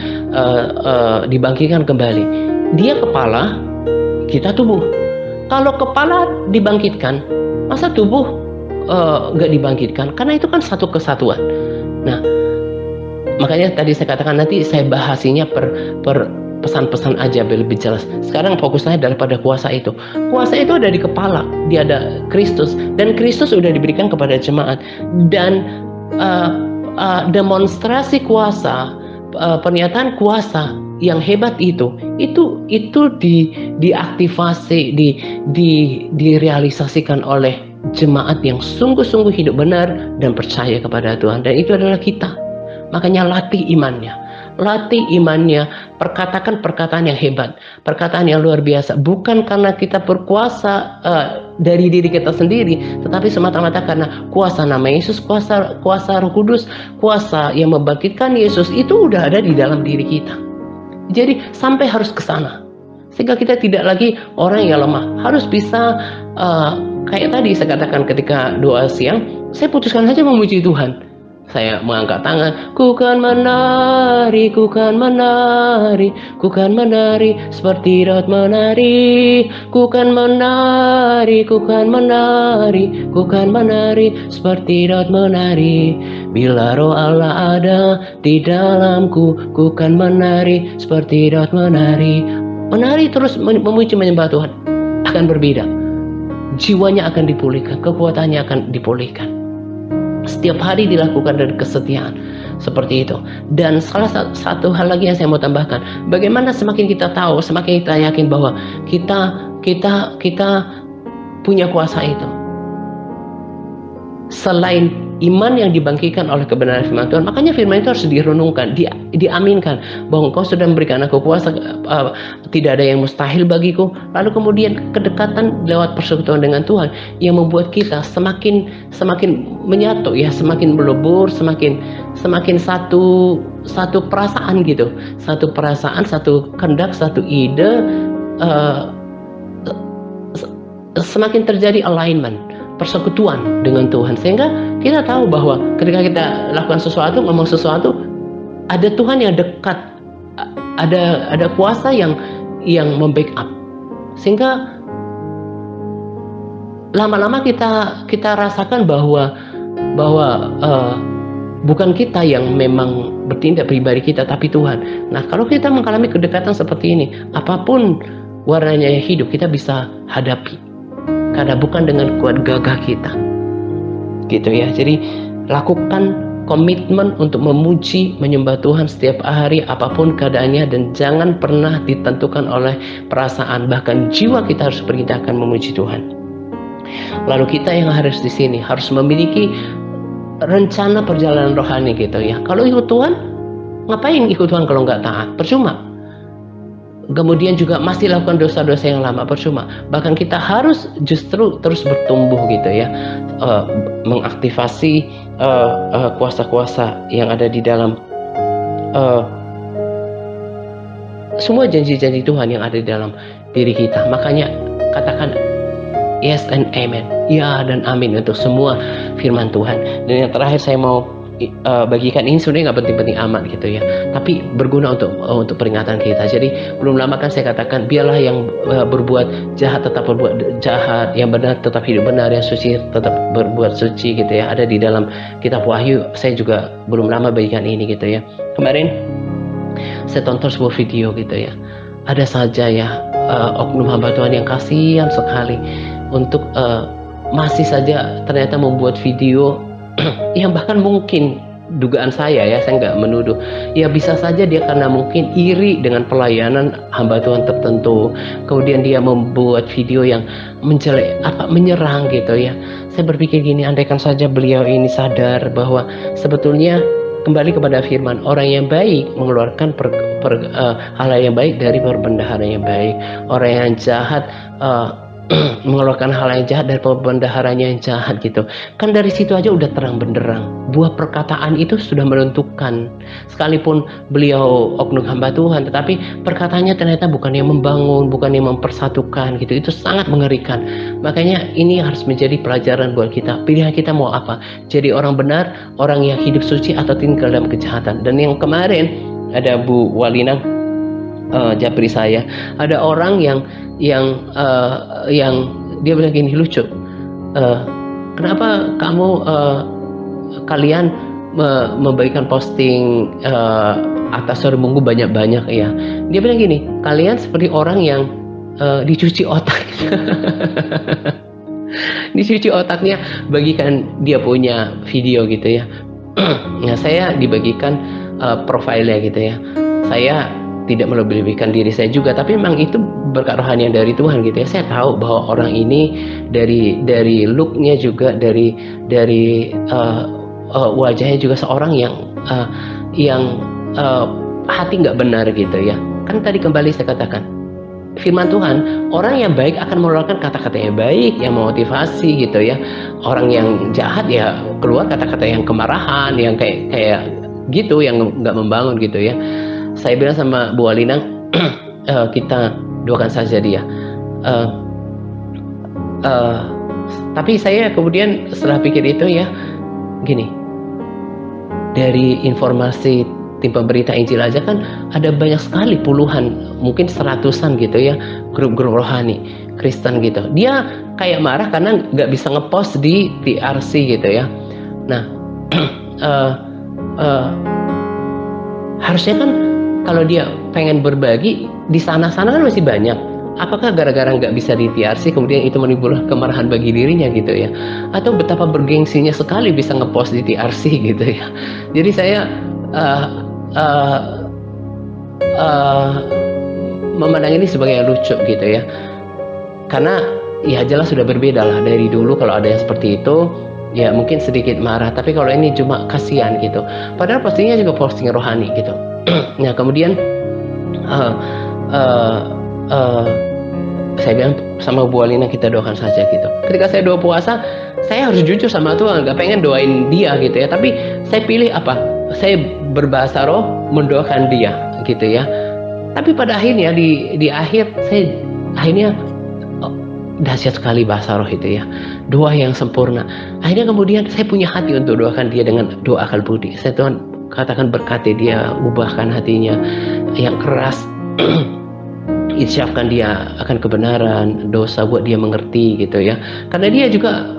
dibangkitkan kembali. Dia kepala, kita tubuh. Kalau kepala dibangkitkan, masa tubuh nggak dibangkitkan? Karena itu kan satu kesatuan. Nah, makanya tadi saya katakan nanti saya bahasinya per pesan-pesan aja biar lebih jelas. Sekarang fokusnya daripada kuasa itu. Kuasa itu ada di kepala, dia ada Kristus, dan Kristus sudah diberikan kepada jemaat. Dan demonstrasi kuasa, pernyataan kuasa yang hebat itu diaktifasi, direalisasikan oleh jemaat yang sungguh-sungguh hidup benar dan percaya kepada Tuhan. Dan itu adalah kita. Makanya latih imannya, perkatakan perkataan yang hebat, perkataan yang luar biasa, bukan karena kita berkuasa dari diri kita sendiri, tetapi semata-mata karena kuasa nama Yesus, kuasa Roh Kudus, kuasa yang membangkitkan Yesus itu udah ada di dalam diri kita. Jadi sampai harus ke sana, sehingga kita tidak lagi orang yang lemah, harus bisa kayak tadi saya katakan ketika doa siang, saya putuskan saja memuji Tuhan. Saya mengangkat tangan, ku kan menari, ku kan menari, ku kan menari seperti Daud menari, ku kan menari, ku kan menari, ku kan menari seperti Daud menari. Bila Roh Allah ada di dalamku, ku kan menari seperti Daud menari. Menari terus memuji menyembah Tuhan akan berbeda. Jiwanya akan dipulihkan, kekuatannya akan dipulihkan. Setiap hari dilakukan dari kesetiaan seperti itu. Dan salah satu hal lagi yang saya mau tambahkan, bagaimana semakin kita tahu, semakin kita yakin bahwa kita punya kuasa itu. Selain iman yang dibangkitkan oleh kebenaran firman Tuhan, makanya firman itu harus direnungkan, diaminkan bahwa Engkau sudah memberikan aku kuasa, tidak ada yang mustahil bagiku. Lalu kemudian kedekatan lewat persekutuan dengan Tuhan yang membuat kita semakin menyatu ya, semakin melebur, semakin satu perasaan gitu, satu perasaan, satu kehendak, satu ide, semakin terjadi alignment, persekutuan dengan Tuhan, sehingga kita tahu bahwa ketika kita lakukan sesuatu, ngomong sesuatu, ada Tuhan yang dekat, ada kuasa yang membackup, sehingga lama-lama kita rasakan bahwa bukan kita yang memang bertindak pribadi kita, tapi Tuhan. Nah, kalau kita mengalami kedekatan seperti ini, apapun warnanya hidup kita bisa hadapi, karena bukan dengan kuat gagah kita, gitu ya. Jadi lakukan komitmen untuk memuji, menyembah Tuhan setiap hari apapun keadaannya, dan jangan pernah ditentukan oleh perasaan, bahkan jiwa kita harus perintahkan memuji Tuhan. Lalu kita yang harus di sini harus memiliki rencana perjalanan rohani gitu ya. Kalau ikut Tuhan, ngapain ikut Tuhan kalau nggak taat? Percuma. Kemudian juga masih lakukan dosa-dosa yang lama, percuma. Bahkan kita harus justru terus bertumbuh gitu ya, mengaktifasi kuasa-kuasa yang ada di dalam semua janji-janji Tuhan yang ada di dalam diri kita. Makanya katakan yes and amen, ya dan amin untuk semua firman Tuhan. Dan yang terakhir saya mau bagikan, ini sebenarnya nggak penting-penting amat gitu ya, tapi berguna untuk peringatan kita. Jadi belum lama kan saya katakan, biarlah yang berbuat jahat tetap berbuat jahat, yang benar tetap hidup benar, yang suci tetap berbuat suci gitu ya. Ada di dalam kitab Wahyu. Saya juga belum lama bagikan ini gitu ya. Kemarin saya tonton sebuah video gitu ya, ada saja ya oknum hamba Tuhan yang kasihan sekali untuk masih saja ternyata membuat video yang bahkan mungkin dugaan saya ya, saya nggak menuduh, ya bisa saja dia karena mungkin iri dengan pelayanan hamba Tuhan tertentu, kemudian dia membuat video yang menyerang gitu ya. Saya berpikir gini, andaikan saja beliau ini sadar bahwa sebetulnya kembali kepada firman, orang yang baik mengeluarkan hal yang baik dari perbendaharaan yang baik, orang yang jahat mengeluarkan hal yang jahat dari bendaharanya yang jahat gitu. Kan dari situ aja udah terang benderang. Buah perkataan itu sudah menentukan. Sekalipun beliau oknum hamba Tuhan, tetapi perkataannya ternyata bukan yang membangun, bukan yang mempersatukan gitu. Itu sangat mengerikan. Makanya ini harus menjadi pelajaran buat kita. Pilihan kita mau apa? Jadi orang benar, orang yang hidup suci, atau tinggal dalam kejahatan. Dan yang kemarin ada Bu Walina japri saya, ada orang yang dia bilang gini, lucu, kenapa kamu kalian membagikan posting atas hari Minggu banyak-banyak ya? Dia bilang gini, kalian seperti orang yang dicuci otak. Dicuci otaknya, bagikan dia punya video gitu ya. Nah, saya dibagikan profilnya gitu ya. Saya tidak melebih-lebihkan diri saya juga, tapi memang itu berkat rohani yang dari Tuhan gitu ya. Saya tahu bahwa orang ini dari looknya juga, dari wajahnya juga seorang yang hati nggak benar gitu ya. Kan tadi kembali saya katakan, firman Tuhan, orang yang baik akan mengeluarkan kata-kata yang baik, yang memotivasi gitu ya. Orang yang jahat ya keluar kata-kata yang kemarahan, yang kayak gitu, yang nggak membangun gitu ya. Saya bilang sama Bu Alina, kita doakan saja dia. Tapi saya kemudian setelah pikir itu ya, gini, dari informasi tim pemberita Injil aja kan ada banyak sekali, puluhan, mungkin seratusan gitu ya, grup-grup rohani Kristen gitu. Dia kayak marah karena nggak bisa ngepost di TRC gitu ya. Nah, harusnya kan kalau dia pengen berbagi di sana-sana kan masih banyak. Apakah gara-gara nggak bisa di TRC kemudian itu menimbulkan kemarahan bagi dirinya gitu ya? Atau betapa bergengsinya sekali bisa ngepost di TRC gitu ya? Jadi saya memandang ini sebagai lucu gitu ya, karena ya jelas sudah berbeda lah dari dulu. Kalau ada yang seperti itu ya mungkin sedikit marah, tapi kalau ini cuma kasihan gitu, padahal postingnya juga posting rohani gitu. Nah kemudian saya bilang sama Bu Alina, kita doakan saja gitu. Ketika saya doa puasa, saya harus jujur sama Tuhan, gak pengen doain dia gitu ya, tapi saya pilih apa? Saya berbahasa roh mendoakan dia gitu ya. Tapi pada akhirnya di akhir saya akhirnya dahsyat sekali bahasa roh itu ya, doa yang sempurna. Akhirnya kemudian saya punya hati untuk doakan dia dengan doa akal budi. Saya Tuhan katakan berkati dia, ubahkan hatinya yang keras, insyafkan dia akan kebenaran, dosa buat dia mengerti gitu ya. Karena dia juga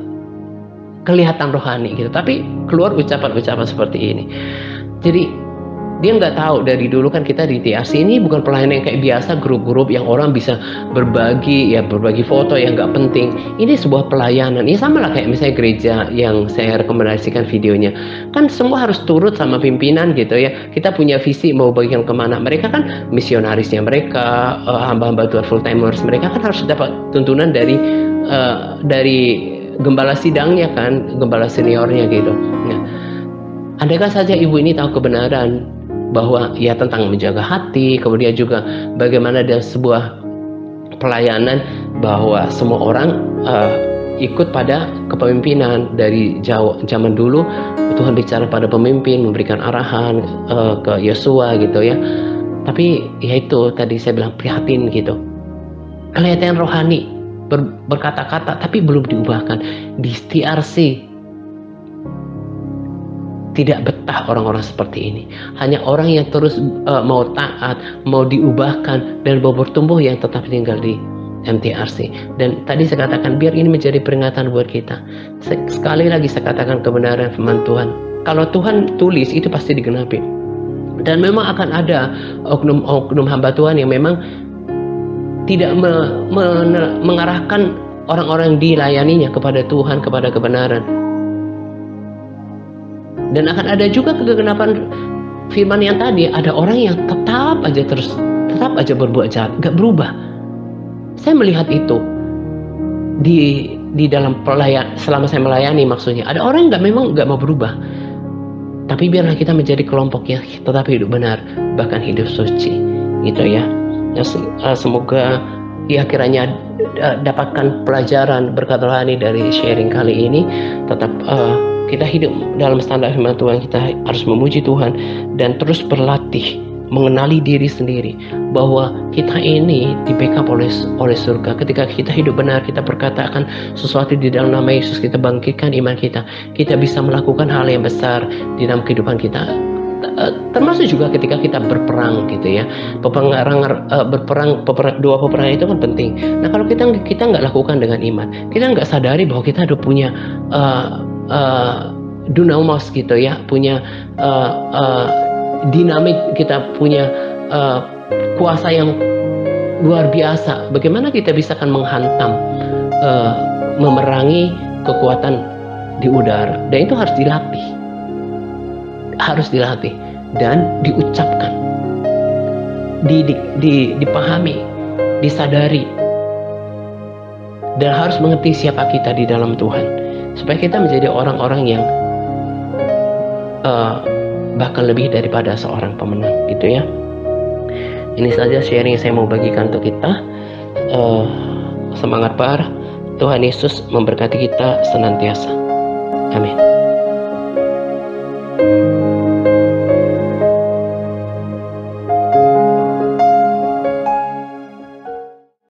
kelihatan rohani gitu, tapi keluar ucapan-ucapan seperti ini. Jadi dia nggak tahu, dari dulu kan kita di TRC ini bukan pelayanan yang kayak biasa, grup-grup yang orang bisa berbagi foto yang nggak penting. Ini sebuah pelayanan. Ini sama lah kayak misalnya gereja yang saya rekomendasikan videonya. Kan semua harus turut sama pimpinan gitu ya. Kita punya visi mau bagikan kemana. Mereka kan misionarisnya mereka, hamba-hamba Tuhan full timers mereka kan harus dapat tuntunan dari gembala sidangnya kan, gembala seniornya gitu. Nah, andaikan saja ibu ini tahu kebenaran bahwa ya tentang menjaga hati, kemudian juga bagaimana ada sebuah pelayanan bahwa semua orang ikut pada kepemimpinan. Dari zaman dulu Tuhan bicara pada pemimpin, memberikan arahan ke Yosua gitu ya. Tapi ya itu tadi saya bilang prihatin gitu, kelihatan rohani, berkata-kata tapi belum diubahkan. Di TRC tidak betah orang-orang seperti ini. Hanya orang yang terus mau taat, mau diubahkan, dan mau bertumbuh yang tetap tinggal di MTRC. Dan tadi saya katakan biar ini menjadi peringatan buat kita. Sekali lagi saya katakan kebenaran firman Tuhan. Kalau Tuhan tulis itu pasti digenapi. Dan memang akan ada oknum hamba Tuhan yang memang tidak mengarahkan orang-orang dilayaninya kepada Tuhan, kepada kebenaran. Dan akan ada juga kegenapan firman yang tadi, ada orang yang tetap aja berbuat jahat, gak berubah. Saya melihat itu di dalam selama saya melayani, maksudnya ada orang yang memang gak mau berubah. Tapi biarlah kita menjadi kelompok yang tetap hidup benar, bahkan hidup suci, gitu ya. Semoga Ya kiranya dapatkan pelajaran berkat rohani dari sharing kali ini. Tetap kita hidup dalam standar firman Tuhan, kita harus memuji Tuhan dan terus berlatih mengenali diri sendiri bahwa kita ini di backup oleh surga. Ketika kita hidup benar, kita berkatakan sesuatu di dalam nama Yesus, kita bangkitkan iman kita, kita bisa melakukan hal yang besar di dalam kehidupan kita. Termasuk juga ketika kita berperang gitu ya, dua peperangan itu kan penting. Nah kalau kita nggak lakukan dengan iman, kita nggak sadari bahwa kita udah punya dunamis gitu ya, punya dinamik, kita punya kuasa yang luar biasa. Bagaimana kita bisa akan menghantam, memerangi kekuatan di udara, dan itu harus dilatih dan diucapkan, dipahami, disadari, dan harus mengerti siapa kita di dalam Tuhan, supaya kita menjadi orang-orang yang bahkan lebih daripada seorang pemenang gitu ya. Ini saja sharing yang saya mau bagikan untuk kita. Semangat Tuhan Yesus memberkati kita senantiasa. Amin.